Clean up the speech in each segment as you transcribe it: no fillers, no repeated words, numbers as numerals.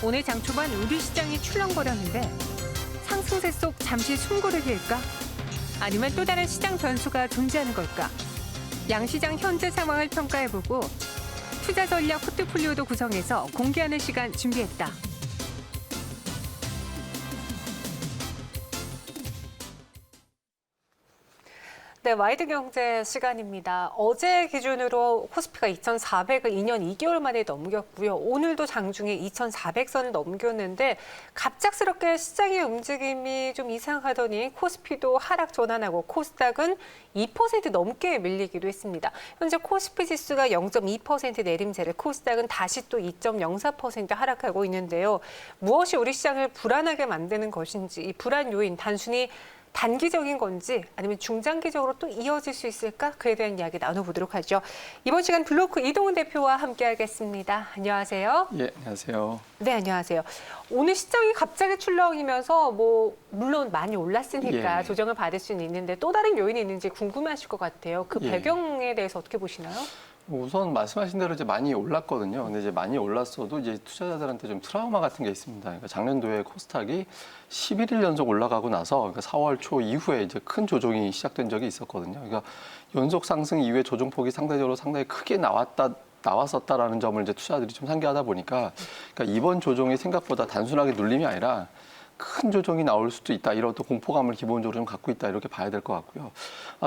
오늘 장 초반 우리 시장이 출렁거렸는데 상승세 속 잠시 숨고르기일까? 아니면 또 다른 시장 변수가 존재하는 걸까? 양시장 현재 상황을 평가해보고 투자 전략 포트폴리오도 구성해서 공개하는 시간 준비했다. 네, 와이드 경제 시간입니다. 어제 기준으로 코스피가 2,400을 2년 2개월 만에 넘겼고요. 오늘도 장중에 2,400선을 넘겼는데 갑작스럽게 시장의 움직임이 좀 이상하더니 코스피도 하락 전환하고 코스닥은 2% 넘게 밀리기도 했습니다. 현재 코스피 지수가 0.2% 내림세를, 코스닥은 다시 또 2.04% 하락하고 있는데요. 무엇이 우리 시장을 불안하게 만드는 것인지, 이 불안 요인 단순히 단기적인 건지 아니면 중장기적으로 또 이어질 수 있을까? 그에 대한 이야기 나눠보도록 하죠. 이번 시간 블로크 이동훈 대표와 함께하겠습니다. 안녕하세요. 예, 안녕하세요. 네, 안녕하세요. 오늘 시장이 갑자기 출렁이면서 물론 많이 올랐으니까 예. 조정을 받을 수는 있는데 또 다른 요인이 있는지 궁금하실 것 같아요. 그 예. 배경에 대해서 어떻게 보시나요? 우선 말씀하신 대로 이제 많이 올랐거든요. 근데 이제 많이 올랐어도 이제 투자자들한테 좀 트라우마 같은 게 있습니다. 그러니까 작년도에 코스닥이 11일 연속 올라가고 나서 그러니까 4월 초 이후에 이제 큰 조정이 시작된 적이 있었거든요. 그러니까 연속 상승 이후에 조정폭이 상당히 크게 나왔었다라는 점을 이제 투자자들이 좀 상기하다 보니까 그러니까 이번 조정이 생각보다 단순하게 눌림이 아니라 큰 조정이 나올 수도 있다. 이런 또 공포감을 기본적으로 좀 갖고 있다. 이렇게 봐야 될 것 같고요.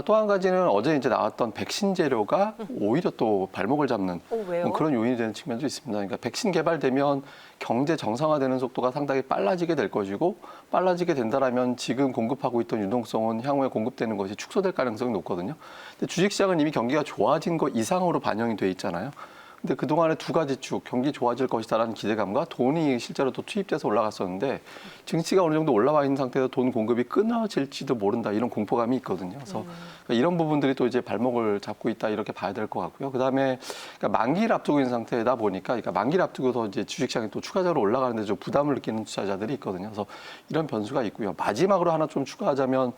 또 한 가지는 어제 이제 나왔던 백신 재료가 오히려 또 발목을 잡는 왜요? 그런 요인이 되는 측면도 있습니다. 그러니까 백신 개발되면 경제 정상화되는 속도가 상당히 빨라지게 될 것이고 빨라지게 된다라면 지금 공급하고 있던 유동성은 향후에 공급되는 것이 축소될 가능성이 높거든요. 근데 주식시장은 이미 경기가 좋아진 것 이상으로 반영이 돼 있잖아요. 근데 그동안에 두 가지 축, 경기 좋아질 것이다라는 기대감과 돈이 실제로 또 투입돼서 올라갔었는데 증시가 어느 정도 올라와 있는 상태에서 돈 공급이 끊어질지도 모른다 이런 공포감이 있거든요. 그래서 이런 부분들이 또 이제 발목을 잡고 있다 이렇게 봐야 될 것 같고요. 그다음에 그러니까 만기를 앞두고 있는 상태다 보니까 그러니까 만기를 앞두고서 이제 주식시장이 또 추가적으로 올라가는데 좀 부담을 느끼는 투자자들이 있거든요. 그래서 이런 변수가 있고요. 마지막으로 하나 좀 추가하자면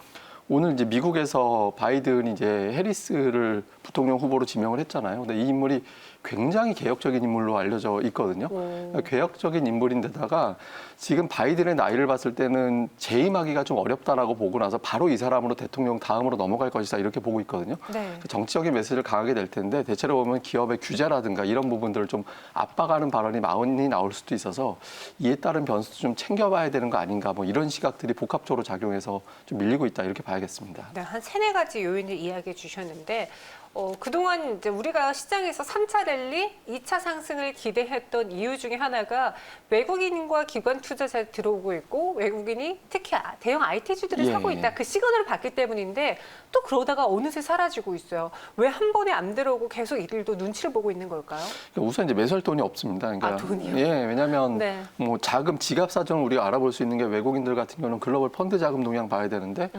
오늘 이제 미국에서 바이든이 이제 해리스를 부통령 후보로 지명을 했잖아요. 근데 이 인물이 굉장히 개혁적인 인물로 알려져 있거든요. 그러니까 개혁적인 인물인데다가 지금 바이든의 나이를 봤을 때는 재임하기가 좀 어렵다라고 보고 나서 바로 이 사람으로 대통령 다음으로 넘어갈 것이다 이렇게 보고 있거든요. 네. 정치적인 메시지를 강하게 낼 텐데 대체로 보면 기업의 규제라든가 이런 부분들을 좀 압박하는 발언이 많이 나올 수도 있어서 이에 따른 변수도 좀 챙겨봐야 되는 거 아닌가 뭐 이런 시각들이 복합적으로 작용해서 좀 밀리고 있다 이렇게 봐야겠습니다. 네, 한 세네 가지 요인을 이야기해 주셨는데 그동안 이제 우리가 시장에서 3차 랠리, 2차 상승을 기대했던 이유 중에 하나가 외국인과 기관 투자자 들어오고 있고 외국인이 특히 대형 IT주들을 사고 있다. 그 시그널을 봤기 때문인데 또 그러다가 어느새 사라지고 있어요. 왜 한 번에 안 들어오고 계속 이들도 눈치를 보고 있는 걸까요? 우선 이제 매수할 돈이 없습니다. 그러니까 돈이요? 예, 왜냐하면 네. 뭐 자금 지갑 사정을 우리가 알아볼 수 있는 게 외국인들 같은 경우는 글로벌 펀드 자금 동향 봐야 되는데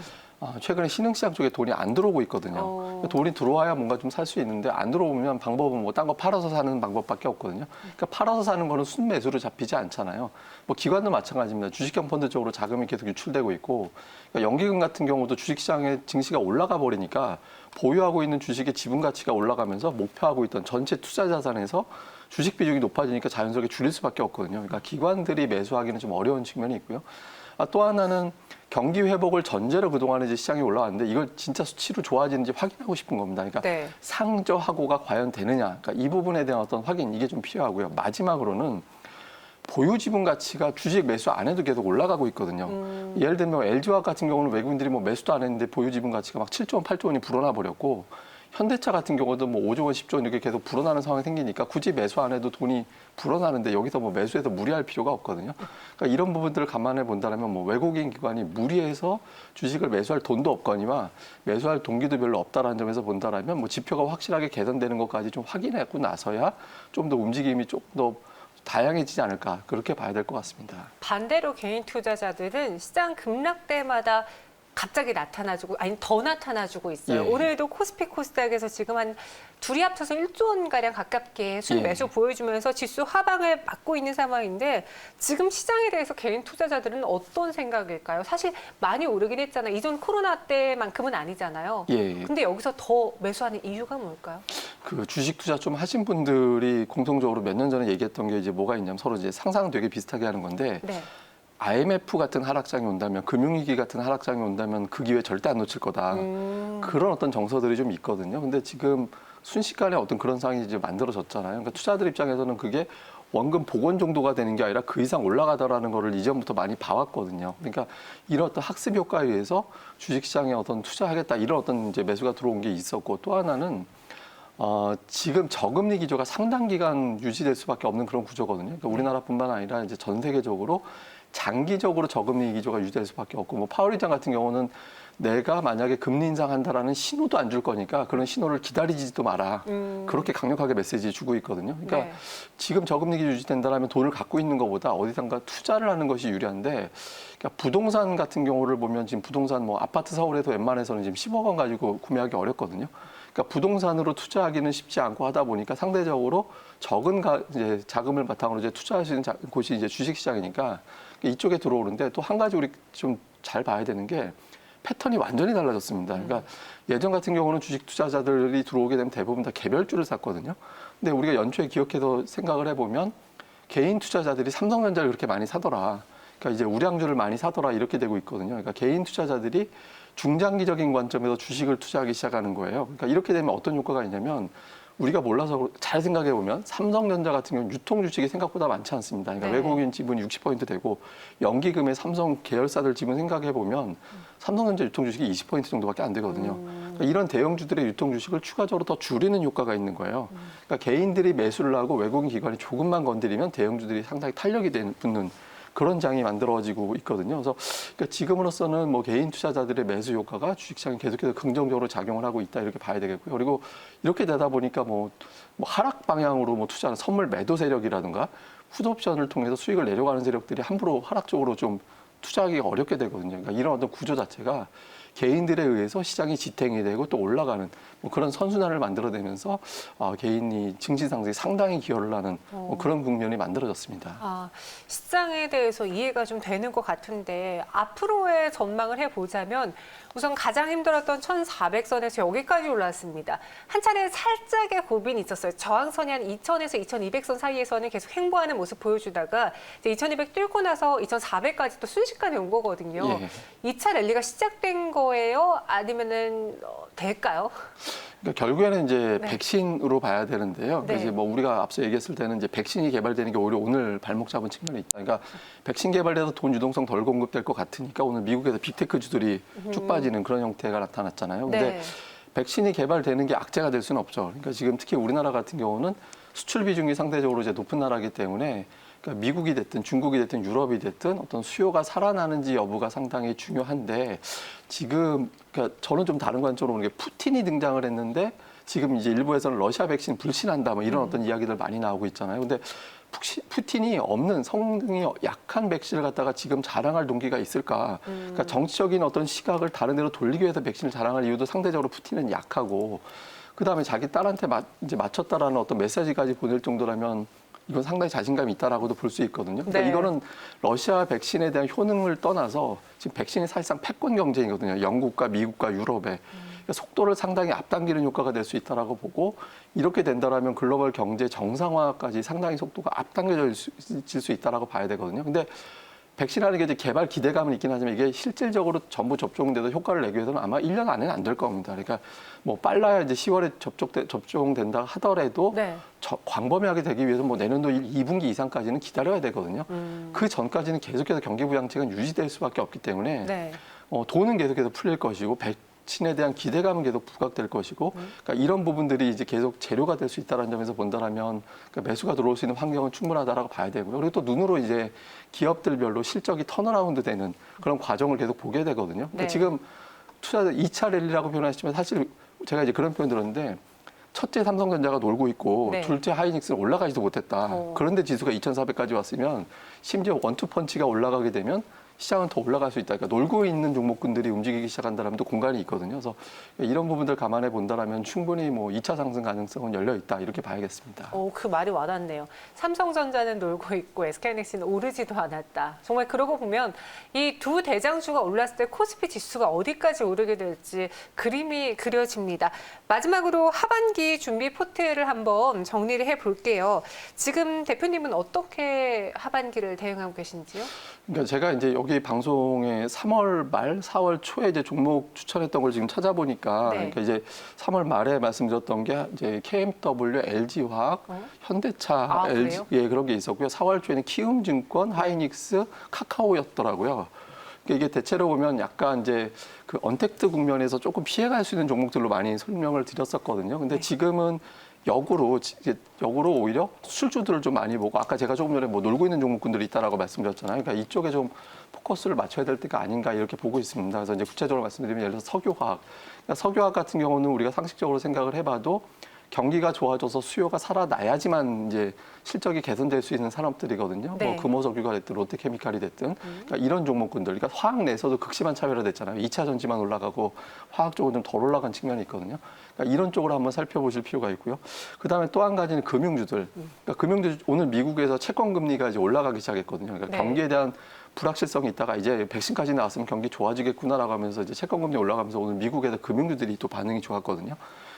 최근에 신흥시장 쪽에 돈이 안 들어오고 있거든요. 그러니까 돈이 들어와야 뭔가 좀 살 수 있는데 안 들어오면 방법은 뭐 딴 거 팔아서 사는 방법밖에 없거든요. 그러니까 팔아서 사는 거는 순매수로 잡히지 않잖아요. 뭐 기관도 마찬가지입니다. 주식형 펀드 쪽으로 자금이 계속 유출되고 있고 그러니까 연기금 같은 경우도 주식시장의 증시가 올라가 버리니까 보유하고 있는 주식의 지분 가치가 올라가면서 목표하고 있던 전체 투자 자산에서 주식 비중이 높아지니까 자연스럽게 줄일 수밖에 없거든요. 그러니까 기관들이 매수하기는 좀 어려운 측면이 있고요. 또 하나는 경기 회복을 전제로 그동안에 이제 시장이 올라왔는데 이걸 진짜 수치로 좋아지는지 확인하고 싶은 겁니다. 그러니까 네. 상저하고가 과연 되느냐. 그러니까 이 부분에 대한 어떤 확인 이게 좀 필요하고요. 마지막으로는 보유 지분 가치가 주식 매수 안 해도 계속 올라가고 있거든요. 예를 들면 LG화학 같은 경우는 외국인들이 뭐 매수도 안 했는데 보유 지분 가치가 막 7조 원, 8조 원이 불어나 버렸고 현대차 같은 경우도 뭐 5조 원, 10조 원 이렇게 계속 불어나는 상황이 생기니까 굳이 매수 안 해도 돈이 불어나는데 여기서 뭐 매수해서 무리할 필요가 없거든요. 그러니까 이런 부분들을 감안해 본다면 뭐 외국인 기관이 무리해서 주식을 매수할 돈도 없거니와 매수할 동기도 별로 없다라는 점에서 본다면 뭐 지표가 확실하게 개선되는 것까지 좀 확인하고 나서야 좀 더 움직임이 조금 더 다양해지지 않을까 그렇게 봐야 될 것 같습니다. 반대로 개인 투자자들은 시장 급락 때마다 갑자기 나타나주고 아니 더 나타나주고 있어요. 예. 오늘도 코스피 코스닥에서 지금 한 둘이 합쳐서 1조 원 가량 가깝게 수익 예. 매수 보여주면서 지수 하방을 막고 있는 상황인데 지금 시장에 대해서 개인 투자자들은 어떤 생각일까요? 사실 많이 오르긴 했잖아요. 이전 코로나 때만큼은 아니잖아요. 예. 근데 여기서 더 매수하는 이유가 뭘까요? 그 주식 투자 좀 하신 분들이 공통적으로 몇 년 전에 얘기했던 게 이제 뭐가 있냐면 서로 이제 상상은 되게 비슷하게 하는 건데 네. IMF 같은 하락장이 온다면 금융위기 같은 하락장이 온다면 그 기회 절대 안 놓칠 거다. 그런 어떤 정서들이 좀 있거든요. 근데 지금 순식간에 어떤 그런 상황이 이제 만들어졌잖아요. 그러니까 투자들 입장에서는 그게 원금 복원 정도가 되는 게 아니라 그 이상 올라가더라는 거를 이전부터 많이 봐왔거든요. 그러니까 이런 어떤 학습 효과에 의해서 주식시장에 어떤 투자하겠다 이런 어떤 이제 매수가 들어온 게 있었고 또 하나는 지금 저금리 기조가 상당 기간 유지될 수밖에 없는 그런 구조거든요. 그러니까 우리나라뿐만 아니라 이제 전 세계적으로 장기적으로 저금리 기조가 유지될 수밖에 없고 뭐 파월 의장 같은 경우는 내가 만약에 금리 인상한다라는 신호도 안 줄 거니까 그런 신호를 기다리지도 마라. 그렇게 강력하게 메시지 주고 있거든요. 그러니까 네. 지금 저금리 기조 유지된다라면 돈을 갖고 있는 것보다 어디선가 투자를 하는 것이 유리한데 그러니까 부동산 같은 경우를 보면 지금 부동산 뭐 아파트 서울에서 웬만해서는 지금 10억 원 가지고 구매하기 어렵거든요. 그러니까 부동산으로 투자하기는 쉽지 않고 하다 보니까 상대적으로 적은 이제 자금을 바탕으로 이제 투자할 수 있는 곳이 이제 주식시장이니까 이쪽에 들어오는데 또 한 가지 우리 좀 잘 봐야 되는 게 패턴이 완전히 달라졌습니다. 그러니까 예전 같은 경우는 주식 투자자들이 들어오게 되면 대부분 다 개별주를 샀거든요. 근데 우리가 연초에 기억해서 생각을 해보면 개인 투자자들이 삼성전자를 그렇게 많이 사더라. 그러니까 이제 우량주를 많이 사더라 이렇게 되고 있거든요. 그러니까 개인 투자자들이 중장기적인 관점에서 주식을 투자하기 시작하는 거예요. 그러니까 이렇게 되면 어떤 효과가 있냐면 우리가 몰라서 잘 생각해 보면 삼성전자 같은 경우는 유통 주식이 생각보다 많지 않습니다. 그러니까 네. 외국인 지분이 60% 되고 연기금의 삼성 계열사들 지분 생각해 보면 삼성전자 유통 주식이 20% 정도밖에 안 되거든요. 그러니까 이런 대형주들의 유통 주식을 추가적으로 더 줄이는 효과가 있는 거예요. 그러니까 개인들이 매수를 하고 외국인 기관이 조금만 건드리면 대형주들이 상당히 탄력이 붙는 그런 장이 만들어지고 있거든요. 그래서 그러니까 지금으로서는 뭐 개인 투자자들의 매수 효과가 주식시장에 계속해서 긍정적으로 작용을 하고 있다 이렇게 봐야 되겠고요. 그리고 이렇게 되다 보니까 뭐 하락 방향으로 뭐 투자하는 선물 매도 세력이라든가 풋옵션을 통해서 수익을 내려가는 세력들이 함부로 하락 쪽으로 좀 투자하기가 어렵게 되거든요. 그러니까 이런 어떤 구조 자체가 개인들에 의해서 시장이 지탱이 되고 또 올라가는 뭐 그런 선순환을 만들어내면서 개인이 증시 상승에 상당히 기여를 하는 뭐 그런 국면이 만들어졌습니다. 시장에 대해서 이해가 좀 되는 것 같은데 앞으로의 전망을 해보자면 우선 가장 힘들었던 1,400선에서 여기까지 올랐습니다. 한 차례 살짝의 고빈이 있었어요. 저항선이 한 2,000에서 2,200선 사이에서는 계속 횡보하는 모습 보여주다가 이제 2,200 뚫고 나서 2,400까지 또 순식간에 온 거거든요. 예. 2차 랠리가 시작된 거예요? 아니면은 될까요? 그러니까 결국에는 이제 네. 백신으로 봐야 되는데요. 네. 이제 뭐 우리가 앞서 얘기했을 때는 이제 백신이 개발되는 게 오히려 오늘 발목 잡은 측면이 있다. 그러니까 백신 개발돼서 돈 유동성 덜 공급될 것 같으니까 오늘 미국에서 빅테크주들이 쭉 빠지는 그런 형태가 나타났잖아요. 근데 네. 백신이 개발되는 게 악재가 될 수는 없죠. 그러니까 지금 특히 우리나라 같은 경우는 수출 비중이 상대적으로 이제 높은 나라이기 때문에 그러니까 미국이 됐든 중국이 됐든 유럽이 됐든 어떤 수요가 살아나는지 여부가 상당히 중요한데 지금 그러니까 저는 좀 다른 관점으로 보는 게 푸틴이 등장을 했는데 지금 이제 일부에서는 러시아 백신 불신한다 뭐 이런 어떤 이야기들 많이 나오고 있잖아요. 근데 푸틴이 없는 성능이 약한 백신을 갖다가 지금 자랑할 동기가 있을까? 그러니까 정치적인 어떤 시각을 다른 데로 돌리기 위해서 백신을 자랑할 이유도 상대적으로 푸틴은 약하고 그다음에 자기 딸한테 이제 맞췄다라는 어떤 메시지까지 보낼 정도라면 이건 상당히 자신감이 있다라고도 볼 수 있거든요. 그러니까 네. 이거는 러시아 백신에 대한 효능을 떠나서 지금 백신이 사실상 패권 경쟁이거든요. 영국과 미국과 유럽에. 그러니까 속도를 상당히 앞당기는 효과가 될 수 있다라고 보고 이렇게 된다라면 글로벌 경제 정상화까지 상당히 속도가 앞당겨질 수 있다라고 봐야 되거든요. 근데 백신이라는 게 이제 개발 기대감은 있긴 하지만 이게 실질적으로 전부 접종돼도 효과를 내기 위해서는 아마 1년 안에는 안 될 겁니다. 그러니까 뭐 빨라야 이제 10월에 접종된다 하더라도 네. 광범위하게 되기 위해서 뭐 내년도 2분기 이상까지는 기다려야 되거든요. 그 전까지는 계속해서 경기 부양책은 유지될 수밖에 없기 때문에 네. 돈은 계속해서 풀릴 것이고 백신에 대한 기대감은 계속 부각될 것이고 그러니까 이런 부분들이 이제 계속 재료가 될 수 있다는 점에서 본다라면 그러니까 매수가 들어올 수 있는 환경은 충분하다라고 봐야 되고요. 그리고 또 눈으로 이제 기업들별로 실적이 턴어라운드 되는 그런 과정을 계속 보게 되거든요. 그러니까 네. 지금 투자자 2차 랠리라고 표현하시지만 사실 제가 이제 그런 표현 들었는데 첫째 삼성전자가 놀고 있고 네. 둘째 하이닉스는 올라가지도 못했다. 그런데 지수가 2,400까지 왔으면 심지어 원투펀치가 올라가게 되면 시장은 더 올라갈 수 있다. 그러니까 놀고 있는 종목군들이 움직이기 시작한다면 또 공간이 있거든요. 그래서 이런 부분들 감안해 본다라면 충분히 뭐 2차 상승 가능성은 열려 있다 이렇게 봐야겠습니다. 그 말이 와닿네요. 삼성전자는 놀고 있고 SK하이닉스는 오르지도 않았다. 정말 그러고 보면 이 두 대장주가 올랐을 때 코스피 지수가 어디까지 오르게 될지 그림이 그려집니다. 마지막으로 하반기 준비 포트를 한번 정리를 해볼게요. 지금 대표님은 어떻게 하반기를 대응하고 계신지요? 그러니까 제가 이제 여기 방송에 3월 말, 4월 초에 이제 종목 추천했던 걸 지금 찾아보니까, 네. 그러니까 이제 3월 말에 말씀드렸던 게 이제 KMW, LG화학, 현대차, LG, 그래요? 예, 그런 게 있었고요. 4월 초에는 키움증권, 하이닉스, 카카오였더라고요. 그러니까 이게 대체로 보면 약간 이제 그 언택트 국면에서 조금 피해갈 수 있는 종목들로 많이 설명을 드렸었거든요. 근데 네. 지금은 역으로 오히려 수출주들을 좀 많이 보고 아까 제가 조금 전에 뭐 놀고 있는 종목군들이 있다라고 말씀드렸잖아요. 그러니까 이쪽에 좀 포커스를 맞춰야 될 때가 아닌가 이렇게 보고 있습니다. 그래서 이제 구체적으로 말씀드리면 예를 들어서 석유화학. 그러니까 석유화학 같은 경우는 우리가 상식적으로 생각을 해봐도 경기가 좋아져서 수요가 살아나야지만 이제 실적이 개선될 수 있는 산업들이거든요. 네. 뭐 금호석유가 됐든 롯데케미칼이 됐든 그러니까 이런 종목군들. 그러니까 화학 내에서도 극심한 차별화 됐잖아요. 2차 전지만 올라가고 화학 쪽은 좀 덜 올라간 측면이 있거든요. 그러니까 이런 쪽으로 한번 살펴보실 필요가 있고요. 그다음에 또 한 가지는 금융주들. 그러니까 금융주 오늘 미국에서 채권 금리가 이제 올라가기 시작했거든요. 그러니까 네. 경기에 대한 불확실성이 있다가 이제 백신까지 나왔으면 경기 좋아지겠구나라고 하면서 이제 채권 금리 올라가면서 오늘 미국에서 금융주들이 또 반응이 좋았거든요.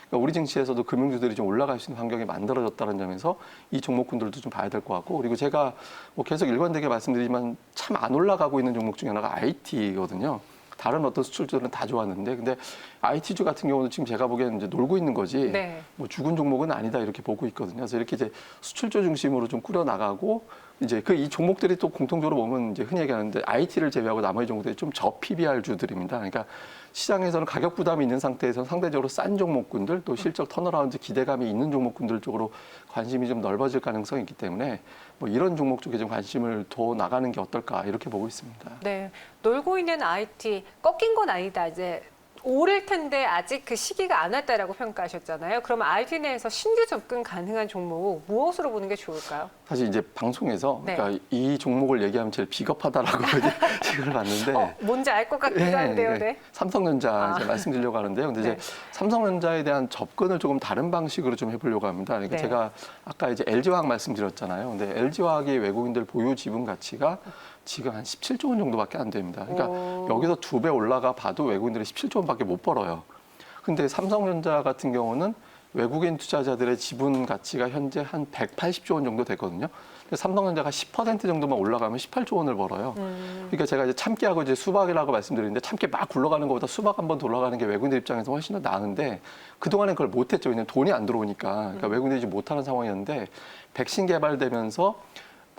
그러니까 우리 증시에서도 금융주들이 좀 올라갈 수 있는 환경이 만들어졌다는 점에서 이 종목군들도 좀 봐야 될 것 같고, 그리고 제가 뭐 계속 일관되게 말씀드리지만 참 안 올라가고 있는 종목 중에 하나가 IT거든요. 다른 어떤 수출주들은 다 좋았는데, 근데 IT주 같은 경우는 지금 제가 보기에는 이제 놀고 있는 거지, 네. 뭐 죽은 종목은 아니다 이렇게 보고 있거든요. 그래서 이렇게 이제 수출주 중심으로 좀 꾸려 나가고, 이제 그 이 종목들이 또 공통적으로 보면 이제 흔히 얘기하는데 IT를 제외하고 나머지 종목들이 좀 저 PBR 주들입니다. 그러니까 시장에서는 가격 부담이 있는 상태에서 상대적으로 싼 종목군들 또 실적 턴어라운드 기대감이 있는 종목군들 쪽으로 관심이 좀 넓어질 가능성이 있기 때문에 뭐 이런 종목 쪽에 좀 관심을 더 나가는 게 어떨까 이렇게 보고 있습니다. 네, 놀고 있는 IT 꺾인 건 아니다. 이제 오를 텐데 아직 그 시기가 안 왔다라고 평가하셨잖아요. 그러면 IT 내에서 신규 접근 가능한 종목 무엇으로 보는 게 좋을까요? 사실 이제 방송에서 네. 그러니까 이 종목을 얘기하면 제일 비겁하다라고 이제 지적을 받는데 뭔지 알 것 같기도 한데요. 네. 삼성전자 이제 말씀드리려고 하는데요. 근데 네. 이제 삼성전자에 대한 접근을 조금 다른 방식으로 좀 해보려고 합니다. 그러니까 네. 제가 아까 이제 LG화학 말씀드렸잖아요. 근데 LG화학의 외국인들 보유 지분 가치가 지금 한 17조 원 정도밖에 안 됩니다. 그러니까 여기서 2배 올라가 봐도 외국인들이 17조 원밖에 못 벌어요. 근데 삼성전자 같은 경우는 외국인 투자자들의 지분 가치가 현재 한 180조 원 정도 되거든요. 근데 삼성전자가 10% 정도만 올라가면 18조 원을 벌어요. 그러니까 제가 이제 참깨하고 이제 수박이라고 말씀드리는데 참깨 막 굴러가는 것보다 수박 한번 돌아가는 게 외국인들 입장에서 훨씬 더 나은데 그동안엔 그걸 못했죠. 왜냐면 돈이 안 들어오니까. 그러니까 외국인들이 못하는 상황이었는데 백신 개발되면서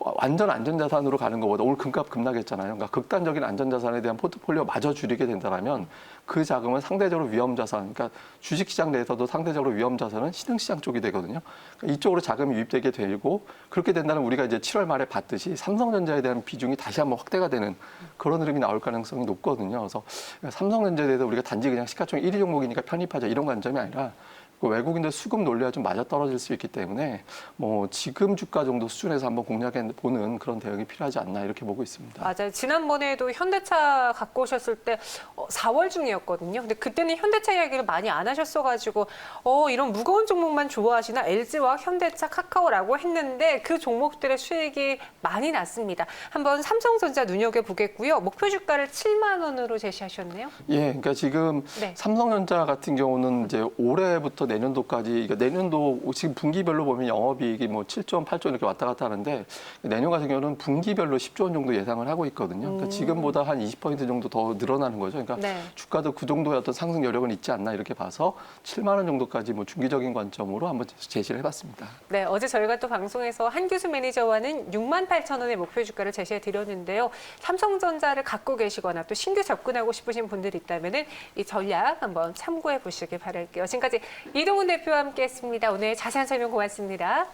완전 안전자산으로 가는 것보다 오늘 금값 급락했잖아요. 그러니까 극단적인 안전자산에 대한 포트폴리오 마저 줄이게 된다면 그 자금은 상대적으로 위험자산, 그러니까 주식시장 내에서도 상대적으로 위험자산은 신흥시장 쪽이 되거든요. 그러니까 이쪽으로 자금이 유입되게 되고 그렇게 된다면 우리가 이제 7월 말에 봤듯이 삼성전자에 대한 비중이 다시 한번 확대가 되는 그런 흐름이 나올 가능성이 높거든요. 그래서 삼성전자에 대해서 우리가 단지 그냥 시가총 1위 종목이니까 편입하자 이런 관점이 아니라 외국인들 수급 논리와 좀 맞아 떨어질 수 있기 때문에 뭐 지금 주가 정도 수준에서 한번 공략해 보는 그런 대응이 필요하지 않나 이렇게 보고 있습니다. 맞아요. 지난번에도 현대차 갖고 오셨을 때 4월 중이었거든요. 근데 그때는 현대차 이야기를 많이 안 하셨어가지고 이런 무거운 종목만 좋아하시나 LG와 현대차, 카카오라고 했는데 그 종목들의 수익이 많이 났습니다. 한번 삼성전자 눈여겨보겠고요. 목표 주가를 7만 원으로 제시하셨네요. 예, 그러니까 지금 네. 삼성전자 같은 경우는 이제 올해부터 내년도까지, 그러니까 내년도 지금 분기별로 보면 영업이익이 뭐 7조 원, 8조 원 이렇게 왔다 갔다 하는데 내년 같은 경우는 분기별로 10조 원 정도 예상을 하고 있거든요. 그러니까 지금보다 한 20% 정도 더 늘어나는 거죠. 그러니까 네. 주가도 그 정도의 어떤 상승 여력은 있지 않나 이렇게 봐서 7만 원 정도까지 뭐 중기적인 관점으로 한번 제시를 해봤습니다. 네, 어제 저희가 또 방송에서 한규수 매니저와는 6만 8천 원의 목표 주가를 제시해 드렸는데요. 삼성전자를 갖고 계시거나 또 신규 접근하고 싶으신 분들이 있다면은 이 전략 한번 참고해 보시길 바랄게요. 지금까지 이동훈 대표와 함께했습니다. 오늘 자세한 설명 고맙습니다.